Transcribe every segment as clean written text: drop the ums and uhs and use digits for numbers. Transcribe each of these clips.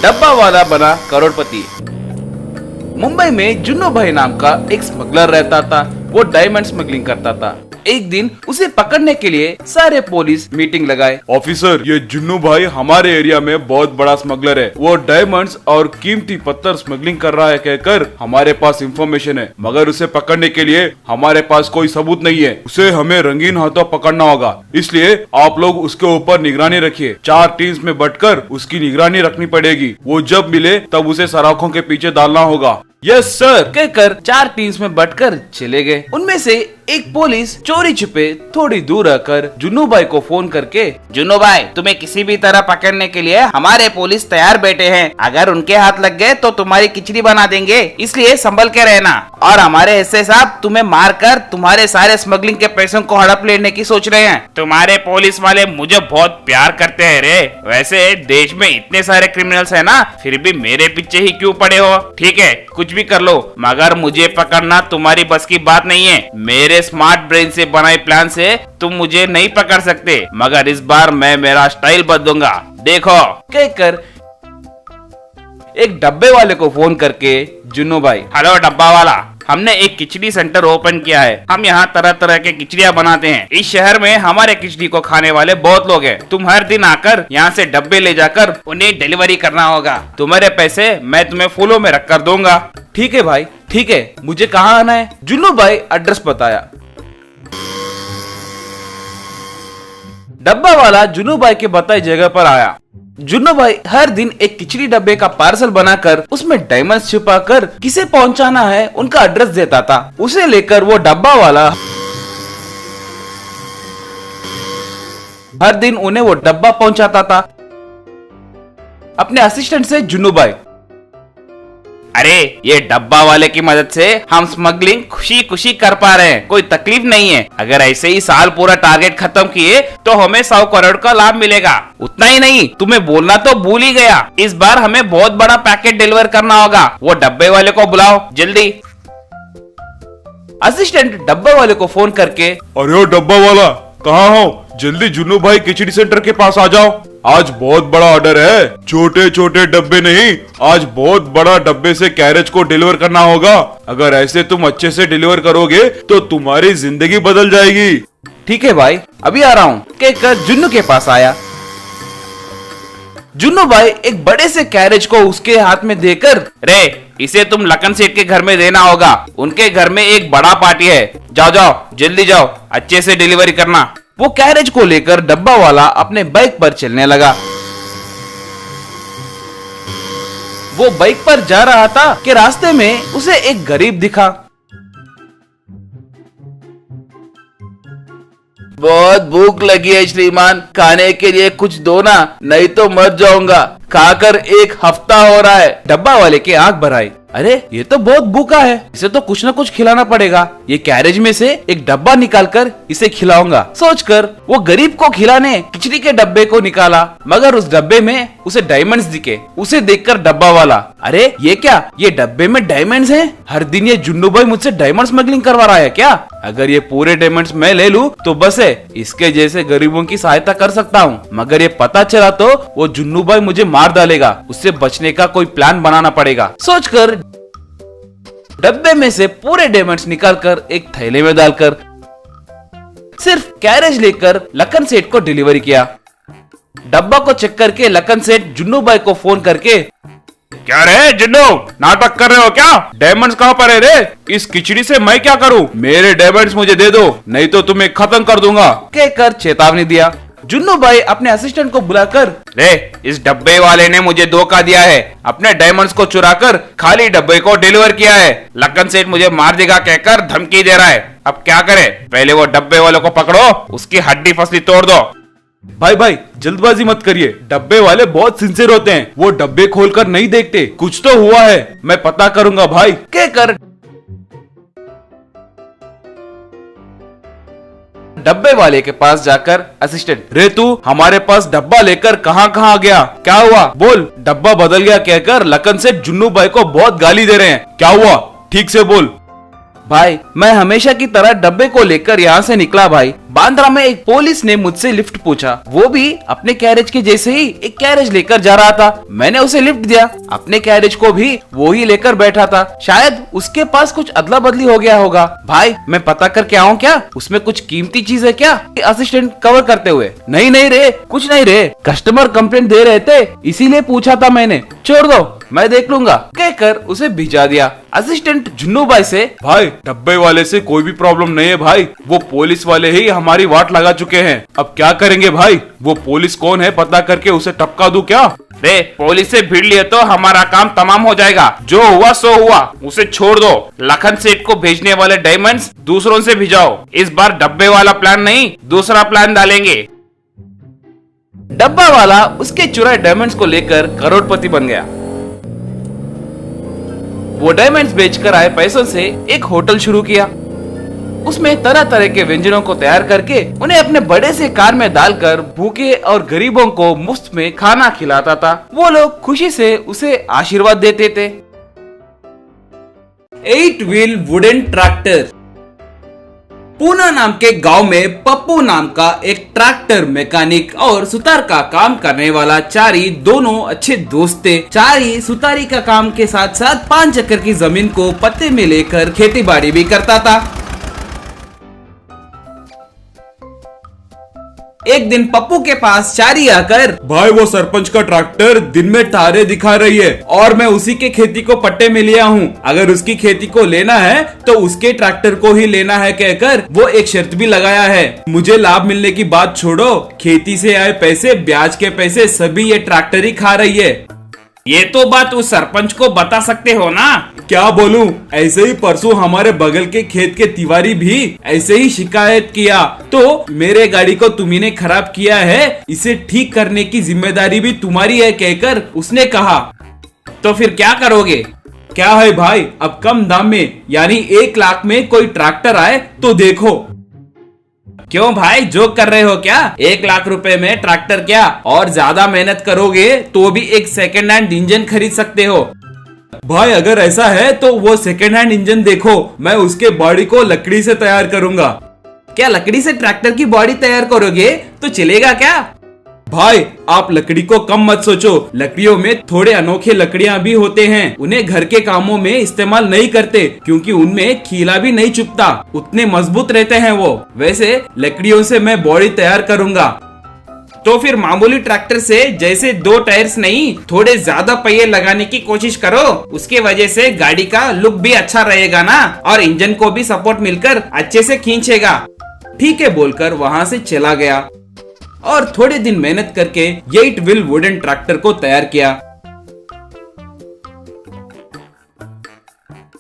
डब्बा वाला बना करोड़पति। मुंबई में जुन्नू भाई नाम का एक स्मगलर रहता था। वो डायमंड स्मगलिंग करता था। एक दिन उसे पकड़ने के लिए सारे पुलिस मीटिंग लगाए। ऑफिसर, ये जुन्नू भाई हमारे एरिया में बहुत बड़ा स्मगलर है। वो डायमंड्स और कीमती पत्थर स्मगलिंग कर रहा है कहकर हमारे पास इंफॉर्मेशन है, मगर उसे पकड़ने के लिए हमारे पास कोई सबूत नहीं है। उसे हमें रंगीन हाथों पकड़ना होगा, इसलिए आप लोग उसके ऊपर निगरानी रखिए। 4 टीम्स में बंटकर उसकी निगरानी रखनी पड़ेगी। वो जब मिले तब उसे सलाखों के पीछे डालना होगा। यस सर कहकर 4 टीम्स में बंटकर चले गए। उनमें से एक पुलिस चोरी छुपे थोड़ी दूर आकर जुन्नू भाई को फोन करके, जुन्नू भाई, तुम्हें किसी भी तरह पकड़ने के लिए हमारे पुलिस तैयार बैठे हैं। अगर उनके हाथ लग गए तो तुम्हारी खिचड़ी बना देंगे, इसलिए संभल के रहना। और हमारे हिस्से साहब तुम्हें मारकर तुम्हारे सारे स्मगलिंग के पैसों को हड़प लेने की सोच रहे हैं। तुम्हारे पुलिस वाले मुझे बहुत प्यार करते हैं रे। वैसे देश में इतने सारे क्रिमिनल्स है ना, फिर भी मेरे पीछे ही क्यों पड़े हो? ठीक है, कुछ भी कर लो, मगर मुझे पकड़ना तुम्हारी बस की बात नहीं है। मेरे स्मार्ट ब्रेन से बनाए प्लान से तुम मुझे नहीं पकड़ सकते, मगर इस बार मैं मेरा स्टाइल बदलूंगा, देखो। कहकर एक डब्बे वाले को फोन करके, जुन्नू भाई, हेलो डब्बा वाला, हमने एक खिचड़ी सेंटर ओपन किया है। हम यहाँ तरह तरह के खिचड़ियाँ बनाते हैं। इस शहर में हमारे खिचड़ी को खाने वाले बहुत लोग हैं। तुम हर दिन आकर यहाँ से डब्बे ले जाकर उन्हें डिलीवरी करना होगा। तुम्हारे पैसे मैं तुम्हें फूलों में रख कर दूंगा। ठीक है भाई, ठीक है, मुझे कहाँ आना है? जुन्नू भाई एड्रेस बताया। डब्बा वाला जुन्नू भाई के बताई जगह पर आया। जुन्नू भाई हर दिन एक खिचड़ी डब्बे का पार्सल बनाकर उसमें डायमंड्स छुपाकर किसे पहुंचाना है उनका एड्रेस देता था। उसे लेकर वो डब्बा वाला हर दिन उन्हें वो डब्बा पहुंचाता था अपने असिस्टेंट से। जुन्नू भाई, अरे ये डब्बा वाले की मदद से हम स्मगलिंग खुशी खुशी कर पा रहे हैं, कोई तकलीफ नहीं है। अगर ऐसे ही साल पूरा टारगेट खत्म किए तो हमें 100 करोड़ का लाभ मिलेगा। उतना ही नहीं, तुम्हें बोलना तो भूल ही गया, इस बार हमें बहुत बड़ा पैकेट डिलीवर करना होगा। वो डब्बे वाले को बुलाओ जल्दी। असिस्टेंट डब्बे वाले को फोन करके, अरे ओ डब्बा वाला, कहाँ हो? जल्दी जुन्नू भाई खिचड़ी सेंटर के पास आ जाओ। आज बहुत बड़ा ऑर्डर है। छोटे छोटे डब्बे नहीं, आज बहुत बड़ा डब्बे से कैरेज को डिलीवर करना होगा। अगर ऐसे तुम अच्छे से डिलीवर करोगे तो तुम्हारी जिंदगी बदल जाएगी। ठीक है भाई, अभी आ रहा हूँ कहकर जुन्नू के पास आया। जुन्नू भाई एक बड़े से कैरेज को उसके हाथ में देकर, रे इसे तुम लखन सेठ के घर में देना होगा। उनके घर में एक बड़ा पार्टी है। जाओ जाओ, जल्दी जाओ, अच्छे से डिलीवरी करना। वो कैरेज को लेकर डब्बा वाला अपने बाइक पर चलने लगा। वो बाइक पर जा रहा था कि रास्ते में उसे एक गरीब दिखा। बहुत भूख लगी है श्रीमान, खाने के लिए कुछ दो ना, नहीं तो मर जाऊंगा। खाकर 1 हफ्ता हो रहा है। डब्बा वाले की आंख भर आई। अरे ये तो बहुत भूखा है, इसे तो कुछ न कुछ खिलाना पड़ेगा। ये कैरेज में से एक डब्बा निकालकर इसे खिलाऊंगा सोचकर वो गरीब को खिलाने खिचड़ी के डब्बे को निकाला, मगर उस डब्बे में उसे डायमंड्स दिखे। उसे देखकर डब्बा वाला, अरे ये क्या, ये डब्बे में डायमंड्स हैं? हर दिन ये जुन्नू भाई मुझसे डायमंड स्मगलिंग करवा रहा है क्या? अगर ये पूरे डायमंड्स मैं ले लूं तो बस है, इसके जैसे गरीबों की सहायता कर सकता हूँ। मगर ये पता चला तो वो जुन्नू भाई मुझे मार डालेगा। उससे बचने का कोई प्लान बनाना पड़ेगा सोचकर डब्बे में से पूरे डायमंड्स निकालकर एक थैले में डालकर सिर्फ कैरेज लेकर लखन सेठ को डिलीवरी किया। डब्बा को चेक करके लखन सेठ जुन्नू भाई को फोन करके, क्या रे जुन्नू, नाटक कर रहे हो क्या? डायमंड्स कहाँ पर है रे? इस खिचड़ी से मैं क्या करूँ? मेरे डायमंड्स मुझे दे दो, नहीं तो तुम्हें खत्म कर दूंगा कहकर चेतावनी दिया। जुन्नू भाई अपने असिस्टेंट को बुलाकर, रे इस डब्बे वाले ने मुझे धोखा दिया है, अपने डायमंड्स को चुराकर खाली डब्बे को डिलीवर किया है। लखन सेठ मुझे मार देगा कहकर धमकी दे रहा है। अब क्या करे? पहले वो डब्बे वाले को पकड़ो, उसकी हड्डी फसली तोड़ दो। भाई जल्दबाजी मत करिए, डब्बे वाले बहुत सिंसियर होते हैं। वो डब्बे खोलकर नहीं देखते, कुछ तो हुआ है, मैं पता करूंगा भाई कहकर डब्बे वाले के पास जाकर असिस्टेंट, रे तू हमारे पास डब्बा लेकर कहाँ कहाँ गया? क्या हुआ बोल? डब्बा बदल गया कहकर लखन से जुन्नू भाई को बहुत गाली दे रहे हैं। क्या हुआ? ठीक से बोल। भाई मैं हमेशा की तरह डब्बे को लेकर यहाँ से निकला भाई। बांद्रा में एक पुलिस ने मुझसे लिफ्ट पूछा, वो भी अपने कैरेज के जैसे ही एक कैरेज लेकर जा रहा था। मैंने उसे लिफ्ट दिया, अपने कैरेज को भी वो ही लेकर बैठा था। शायद उसके पास कुछ अदला बदली हो गया होगा। भाई मैं पता करके आऊँ क्या, उसमें कुछ कीमती चीज है क्या? असिस्टेंट कवर करते हुए, नहीं नहीं रे, कुछ नहीं रे, कस्टमर कंप्लेंट दे रहे थे इसीलिए पूछा था मैंने, छोड़ दो मैं देख लूंगा कहकर उसे भिजा दिया। असिस्टेंट जुन्नू भाई से, भाई डब्बे वाले से कोई भी प्रॉब्लम नहीं है भाई, वो पुलिस वाले ही हमारी वाट लगा चुके हैं। अब क्या करेंगे भाई? वो पुलिस कौन है पता करके उसे टपका दूं क्या? रे पुलिस से भिड़ लिए तो हमारा काम तमाम हो जाएगा। जो हुआ सो हुआ, उसे छोड़ दो। लखन सेठ को भेजने वाले डायमंड्स दूसरों से भिजाओ। इस बार डब्बे वाला प्लान नहीं, दूसरा प्लान डालेंगे। डब्बा वाला उसके चुराए डायमंड्स को लेकर करोड़पति बन गया। वो डायमंड्स बेचकर आए पैसों से एक होटल शुरू किया। उसमें तरह तरह के व्यंजनों को तैयार करके उन्हें अपने बड़े से कार में डालकर भूखे और गरीबों को मुफ्त में खाना खिलाता था। वो लोग खुशी से उसे आशीर्वाद देते थे। 8 व्हील वुडन ट्रैक्टर। पूना नाम के गांव में पप्पू नाम का एक ट्रैक्टर मैकेनिक और सुतार का काम करने वाला चारी दोनों अच्छे दोस्त थे। चारी सुतारी का काम के साथ साथ 5 एकड़ की जमीन को पत्ते में लेकर खेती बाड़ी भी करता था। एक दिन पप्पू के पास चारी आकर, भाई वो सरपंच का ट्रैक्टर दिन में तारे दिखा रही है और मैं उसी के खेती को पट्टे में लिया हूँ, अगर उसकी खेती को लेना है तो उसके ट्रैक्टर को ही लेना है कहकर वो एक शर्त भी लगाया है। मुझे लाभ मिलने की बात छोड़ो, खेती से आए पैसे, ब्याज के पैसे सभी ये ट्रैक्टर ही खा रही है। ये तो बात उस सरपंच को बता सकते हो ना? क्या बोलूं, ऐसे ही परसों हमारे बगल के खेत के तिवारी भी ऐसे ही शिकायत किया, तो मेरे गाड़ी को तुम्ही ने खराब किया है, इसे ठीक करने की जिम्मेदारी भी तुम्हारी है कहकर उसने कहा। तो फिर क्या करोगे? क्या है भाई, अब कम दाम में यानी 1 लाख में कोई ट्रैक्टर आए तो देखो। क्यों भाई, जोक कर रहे हो क्या? 1 लाख रुपए में ट्रैक्टर क्या, और ज्यादा मेहनत करोगे तो भी एक सेकंड हैंड इंजन खरीद सकते हो। भाई अगर ऐसा है तो वो सेकंड हैंड इंजन देखो, मैं उसके बॉडी को लकड़ी से तैयार करूंगा। क्या लकड़ी से ट्रैक्टर की बॉडी तैयार करोगे तो चलेगा क्या? भाई आप लकड़ी को कम मत सोचो, लकड़ियों में थोड़े अनोखे लकड़ियां भी होते हैं, उन्हें घर के कामों में इस्तेमाल नहीं करते क्योंकि उनमें खीला भी नहीं चुभता, उतने मजबूत रहते हैं वो। वैसे लकड़ियों से मैं बॉडी तैयार करूंगा। तो फिर मामूली ट्रैक्टर से जैसे 2 टायर्स नहीं, थोड़े ज्यादा पहिए लगाने की कोशिश करो, उसके वजह से गाड़ी का लुक भी अच्छा रहेगा ना, और इंजन को भी सपोर्ट मिलकर अच्छे से खींचेगा। ठीक है बोलकर वहां से चला गया और थोड़े दिन मेहनत करके 8 व्हील वुडन ट्रैक्टर को तैयार किया।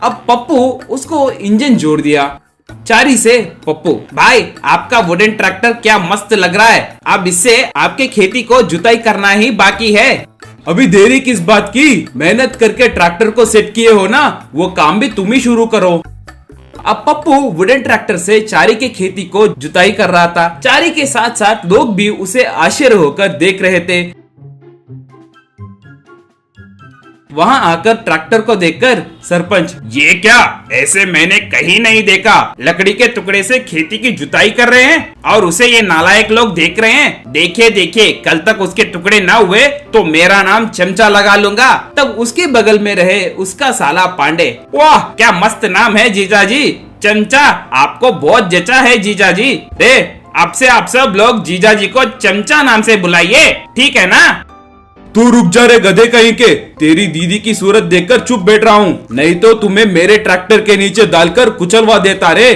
अब पप्पू उसको इंजन जोड़ दिया। चारी से, पप्पू भाई आपका वुडन ट्रैक्टर क्या मस्त लग रहा है, अब इससे आपके खेती को जुताई करना ही बाकी है। अभी देरी किस बात की, मेहनत करके ट्रैक्टर को सेट किए हो ना, वो काम भी तुम ही शुरू करो। अब पप्पू वुडन ट्रैक्टर से चारी के खेती को जुताई कर रहा था। चारी के साथ साथ लोग भी उसे आश्चर्य होकर देख रहे थे। वहां आकर ट्रैक्टर को देखकर सरपंच, ये क्या, ऐसे मैंने कहीं नहीं देखा। लकड़ी के टुकड़े से खेती की जुताई कर रहे हैं और उसे ये नालायक लोग देख रहे हैं। देखिए देखिए, कल तक उसके टुकड़े ना हुए तो मेरा नाम चमचा लगा लूंगा। तब उसके बगल में रहे उसका साला पांडे, वाह क्या मस्त नाम है जीजाजी, चमचा आपको बहुत जचा है जीजाजी। रे अब से आप सब लोग जीजाजी को चमचा नाम से बुलाइए, ठीक है ना? तू रुक जा रे गधे कहीं के, तेरी दीदी की सूरत देखकर चुप बैठ रहा हूँ, नहीं तो तुम्हें मेरे ट्रैक्टर के नीचे डालकर कुचलवा देता रे।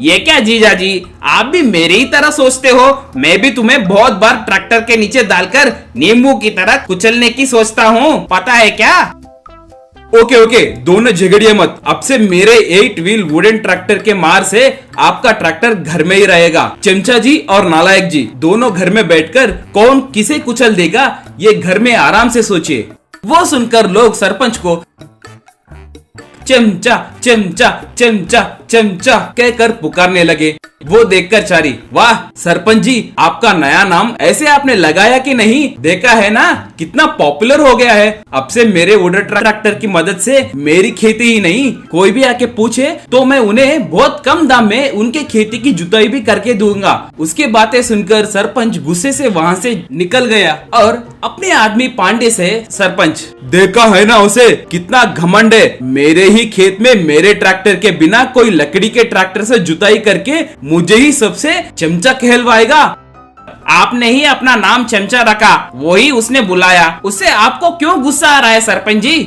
ये क्या जीजाजी, आप भी मेरी ही तरह सोचते हो? मैं भी तुम्हें बहुत बार ट्रैक्टर के नीचे डालकर नींबू की तरह कुचलने की सोचता हूँ, पता है क्या? ओके ओके, दोनों झगड़िए मत, अब से मेरे 8 व्हील वुडन ट्रैक्टर के मार से आपका ट्रैक्टर घर में ही रहेगा। चमचा जी और नालायक जी दोनों घर में बैठकर कौन किसे कुचल देगा ये घर में आराम से सोचिए। वो सुनकर लोग सरपंच को चमचा चमचा चमचा चमचा कहकर पुकारने लगे। वो देखकर चारी, वाह सरपंच जी, आपका नया नाम ऐसे आपने लगाया कि नहीं, देखा है ना कितना पॉपुलर हो गया है। अब से मेरे वुडन ट्रैक्टर की मदद से मेरी खेती ही नहीं, कोई भी आके पूछे तो मैं उन्हें बहुत कम दाम में उनके खेती की जुताई भी करके दूंगा। उसकी बातें सुनकर सरपंच गुस्से से वहाँ से निकल गया और अपने आदमी पांडे से, सरपंच देखा है ना उसे, कितना घमंड है, मेरे ही खेत में मेरे ट्रैक्टर के बिना कोई लकड़ी के ट्रैक्टर से जुताई करके मुझे ही सबसे चमचा कहलवाएगा। आपने ही अपना नाम चमचा रखा, वही उसने बुलाया, उससे आपको क्यों गुस्सा आ रहा है सरपंच जी?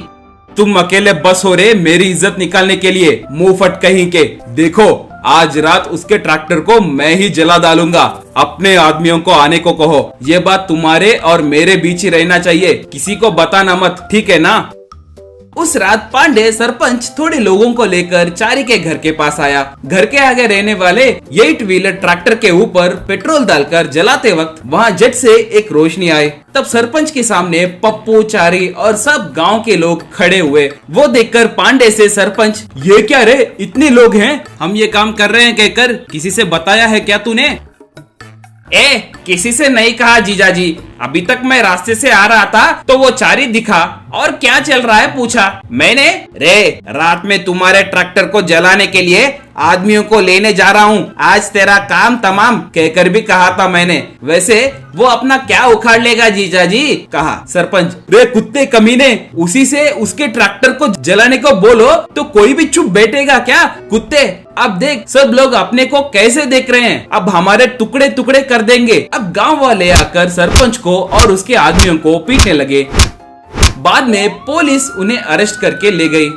तुम अकेले बस हो रहे मेरी इज्जत निकालने के लिए, मुंह फट कहीं के। देखो आज रात उसके ट्रैक्टर को मैं ही जला डालूंगा। अपने आदमियों को आने को कहो, ये बात तुम्हारे और मेरे बीच ही रहना चाहिए, किसी को बताना मत, ठीक है ना? उस रात पांडे सरपंच थोड़े लोगों को लेकर चारी के घर के पास आया। घर के आगे रहने वाले 8 व्हीलर ट्रैक्टर के ऊपर पेट्रोल डालकर जलाते वक्त वहां झट से एक रोशनी आई। तब सरपंच के सामने पप्पू, चारी और सब गांव के लोग खड़े हुए। वो देखकर पांडे से सरपंच, ये क्या रे, इतने लोग हैं, हम ये काम कर रहे हैं कहकर किसी से बताया है क्या तूने? किसी से नहीं कहा जीजाजी, अभी तक मैं रास्ते से आ रहा था तो वो चारी दिखा और क्या चल रहा है पूछा। मैंने रात में तुम्हारे ट्रैक्टर को जलाने के लिए आदमियों को लेने जा रहा हूँ, आज तेरा काम तमाम कहकर भी कहा था मैंने। वैसे वो अपना क्या उखाड़ लेगा जीजाजी, कहा सरपंच। रे कुत्ते कमीने, उसी से उसके ट्रैक्टर को जलाने को बोलो तो कोई भी चुप बैठेगा क्या? कुत्ते, अब देख सब लोग अपने को कैसे देख रहे हैं, अब हमारे टुकड़े टुकड़े कर देंगे। अब गांव वाले आकर सरपंच को और उसके आदमियों को पीटने लगे। बाद में पुलिस उन्हें अरेस्ट करके ले गई।